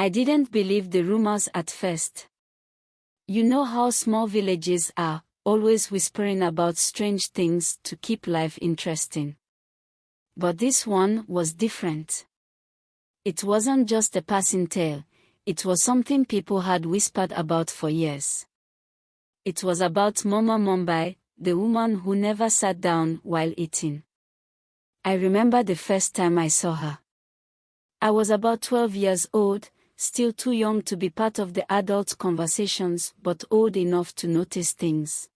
I didn't believe the rumors at first. You know how small villages are, always whispering about strange things to keep life interesting. But this one was different. It wasn't just a passing tale, it was something people had whispered about for years. It was about Mama Mumbai, the woman who never sat down while eating. I remember the first time I saw her. I was about 12 years old, still too young to be part of the adult conversations but old enough to notice things.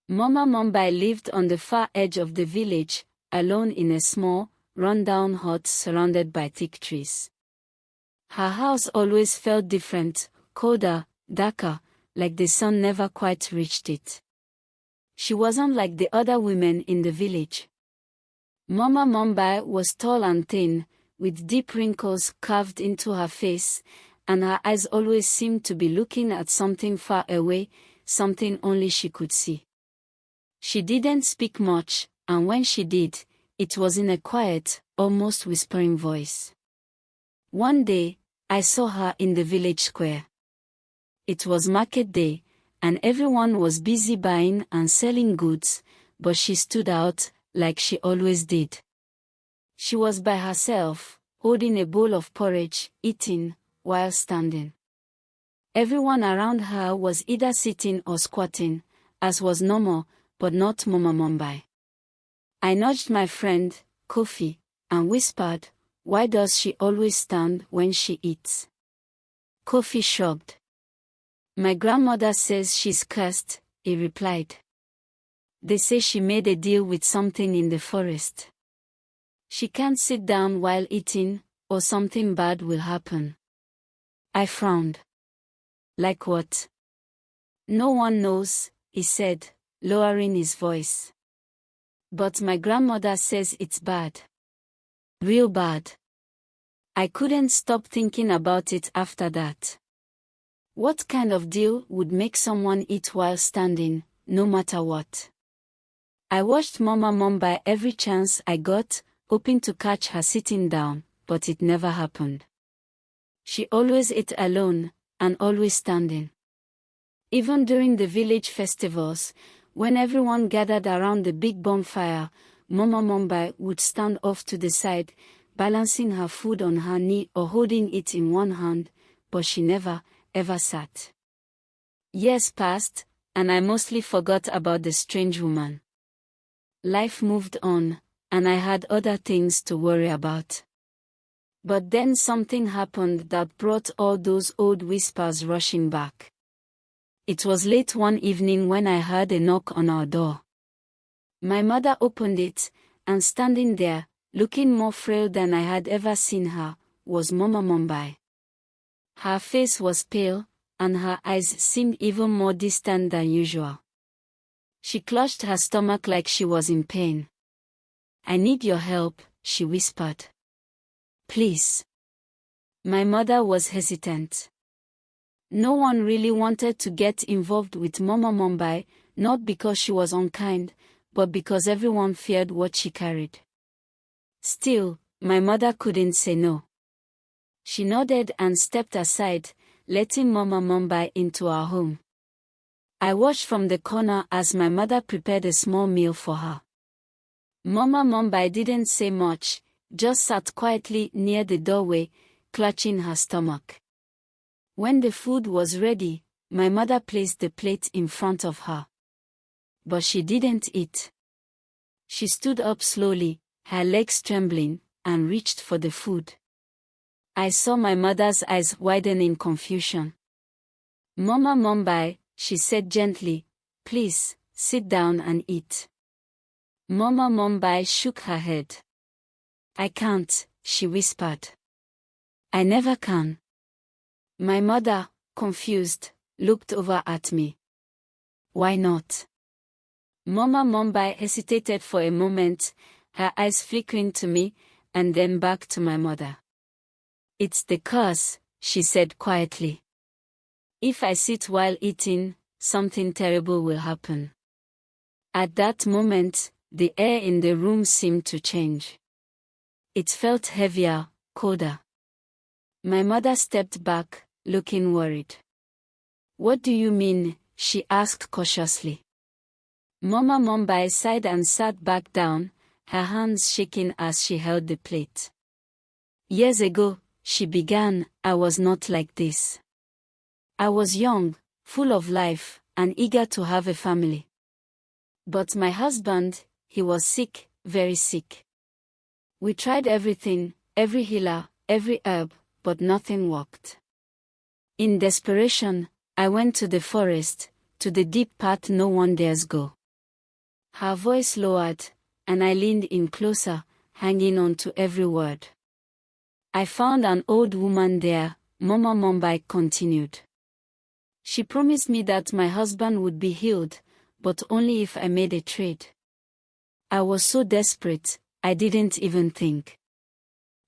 Mama Mumbai lived on the far edge of the village, alone in a small, run-down hut surrounded by thick trees. Her house always felt different, colder, darker, like the sun never quite reached it. She wasn't like the other women in the village. Mama Mumbai was tall and thin, with deep wrinkles carved into her face, and her eyes always seemed to be looking at something far away, something only she could see. She didn't speak much, and when she did, it was in a quiet, almost whispering voice. One day, I saw her in the village square. It was market day, and everyone was busy buying and selling goods, but she stood out, like she always did. She was by herself, holding a bowl of porridge, eating, while standing. Everyone around her was either sitting or squatting, as was normal, but not Mama Mumbai. I nudged my friend, Kofi, and whispered, "Why does she always stand when she eats?" Kofi shrugged. "My grandmother says she's cursed," he replied. "They say she made a deal with something in the forest. She can't sit down while eating, or something bad will happen." I frowned. "Like what?" "No one knows," he said, lowering his voice. "But my grandmother says it's bad. Real bad." I couldn't stop thinking about it after that. What kind of deal would make someone eat while standing, no matter what? I watched Mama Mumbai every chance I got, hoping to catch her sitting down, but it never happened. She always ate alone, and always standing. Even during the village festivals, when everyone gathered around the big bonfire, Mama Mumbai would stand off to the side, balancing her food on her knee or holding it in one hand, but she never, ever sat. Years passed, and I mostly forgot about the strange woman. Life moved on, and I had other things to worry about. But then something happened that brought all those old whispers rushing back. It was late one evening when I heard a knock on our door. My mother opened it, and standing there, looking more frail than I had ever seen her, was Mama Mumbai. Her face was pale, and her eyes seemed even more distant than usual. She clutched her stomach like she was in pain. "I need your help," she whispered. "Please." My mother was hesitant. No one really wanted to get involved with Mama Mumbai, not because she was unkind, but because everyone feared what she carried. Still, my mother couldn't say no. She nodded and stepped aside, letting Mama Mumbai into our home. I watched from the corner as my mother prepared a small meal for her. Mama Mumbai didn't say much, just sat quietly near the doorway, clutching her stomach. When the food was ready, my mother placed the plate in front of her. But she didn't eat. She stood up slowly, her legs trembling, and reached for the food. I saw my mother's eyes widen in confusion. "Mama Mumbai," she said gently, "please, sit down and eat." Mama Mumbai shook her head. "I can't," she whispered. "I never can." My mother, confused, looked over at me. "Why not?" Mama Mumbai hesitated for a moment, her eyes flickering to me, and then back to my mother. "It's the curse," she said quietly. "If I sit while eating, something terrible will happen." At that moment, the air in the room seemed to change. It felt heavier, colder. My mother stepped back, looking worried. "What do you mean?" she asked cautiously. Mama Mumbai sighed and sat back down, her hands shaking as she held the plate. "Years ago," she began, "I was not like this. I was young, full of life, and eager to have a family. But my husband, he was sick, very sick. We tried everything, every healer, every herb, but nothing worked. In desperation, I went to the forest, to the deep path no one dares go." Her voice lowered, and I leaned in closer, hanging on to every word. "I found an old woman there," Mama Mumbai continued. "She promised me that my husband would be healed, but only if I made a trade. I was so desperate, I didn't even think.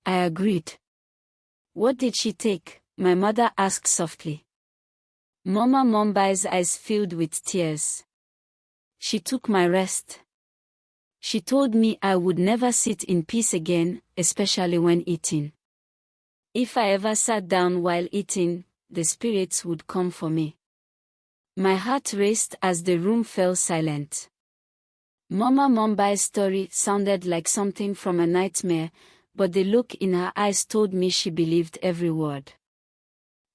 I agreed." "What did she take?" my mother asked softly. Mama Mumbai's eyes filled with tears. "She took my rest. She told me I would never sit in peace again, especially when eating. If I ever sat down while eating, the spirits would come for me." My heart raced as the room fell silent. Mama Mumbai's story sounded like something from a nightmare, but the look in her eyes told me she believed every word.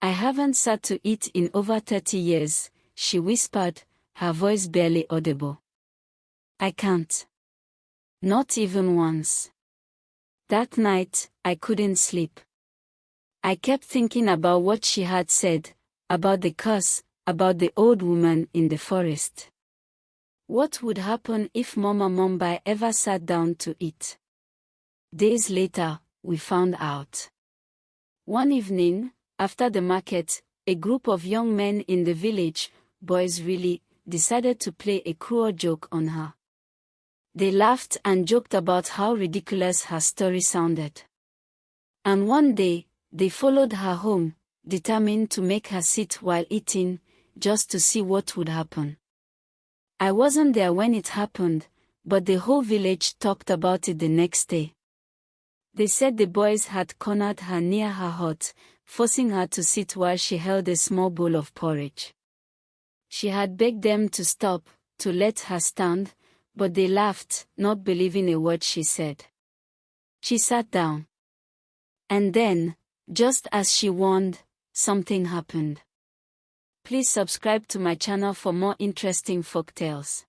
"I haven't sat to eat in over 30 years, she whispered, her voice barely audible. "I can't. Not even once." That night, I couldn't sleep. I kept thinking about what she had said, about the curse, about the old woman in the forest. What would happen if Mama Mumbai ever sat down to eat? Days later, we found out. One evening, after the market, a group of young men in the village, boys really, decided to play a cruel joke on her. They laughed and joked about how ridiculous her story sounded. And one day, they followed her home, determined to make her sit while eating, just to see what would happen. I wasn't there when it happened, but the whole village talked about it the next day. They said the boys had cornered her near her hut, forcing her to sit while she held a small bowl of porridge. She had begged them to stop, to let her stand, but they laughed, not believing a word she said. She sat down. And then, just as she warned, something happened. Please subscribe to my channel for more interesting folktales.